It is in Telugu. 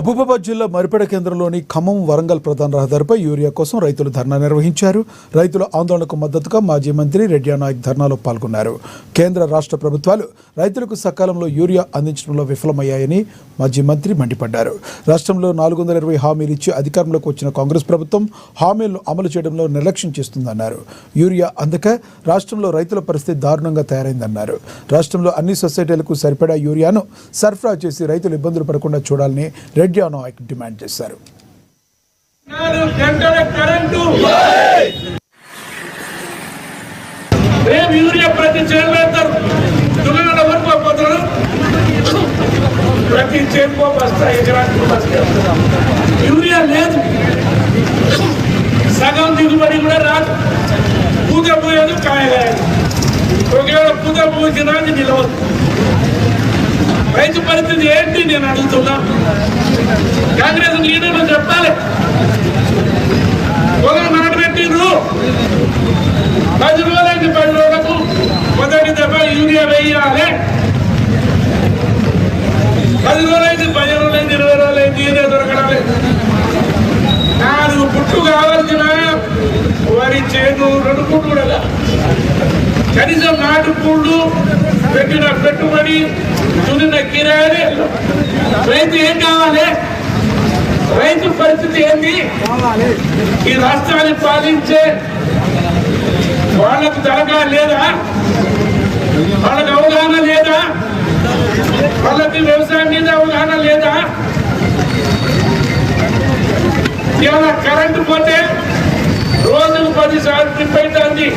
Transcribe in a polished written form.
మహబూబాబాద్ జిల్లా మరిపేడ కేంద్రంలోని ఖమ్మం వరంగల్ ప్రధాన రహదారిపై యూరియా కోసం రైతులు ధర్నా నిర్వహించారు. రైతుల ఆందోళనకు మద్దతుగా మాజీ మంత్రి రెడ్డి నాయక్ ధర్నాలో పాల్గొన్నారు. కేంద్ర రాష్ట్ర ప్రభుత్వాలు రైతులకు సకాలంలో యూరియా అందించడంలో విఫలమయ్యాయని మాజీ మంత్రి మండిపడ్డారు. రాష్ట్రంలో 420 హామీలు ఇచ్చి అధికారంలోకి వచ్చిన కాంగ్రెస్ ప్రభుత్వం హామీలను అమలు చేయడంలో నిర్లక్ష్యం చేస్తుందన్నారు. యూరియా అందక రాష్ట్రంలో రైతుల పరిస్థితి దారుణంగా తయారైందన్నారు. రాష్ట్రంలో అన్ని సొసైటీలకు సరిపడా యూరియాను సరఫరా చేసి రైతులు ఇబ్బందులు పడకుండా చూడాలని రెడ్డి నాయక్ డిమాండ్ చేశారు. యూరియా లేదు, సగం దిగుబడి కూడా రాదు. పూత పోయేది కాయలేదు, ఒకవేళ పూత పోసినా నిలవదు. రైతు పరిస్థితి ఏంటి నేను అడుగుతున్నా. కాంగ్రెస్ లీడర్లు చెప్పాలి. పొలం నాటబెట్టిండ్రు, 10 రోజులకి 10 రోజులకు మొదటి దెబ్బ యూరియా వేయాలి. 10 రోజులైంది, 10 రోజులైంది, 20 రోజులైంది, యూరియా దొరకడాలి. 4 పుట్లు కావాల్సిన వరి చేను 2 పుట్లు కూడా కనీసం నాటు పూళ్ళు పెట్టిన పెట్టుబడి చునిన కిరాయి. రైతు ఏం కావాలి? రైతు పరిస్థితి ఏంటి? ఈ రాష్ట్రాన్ని పాలించే వాళ్ళకు తరగా లేదా? వాళ్ళకి అవగాహన లేదా? వాళ్ళకి వ్యవసాయం మీద అవగాహన లేదా? ఇవాళ కరెంటు పోతే రోజుకు 10 సార్లు ట్రిప్ అవుతుంది.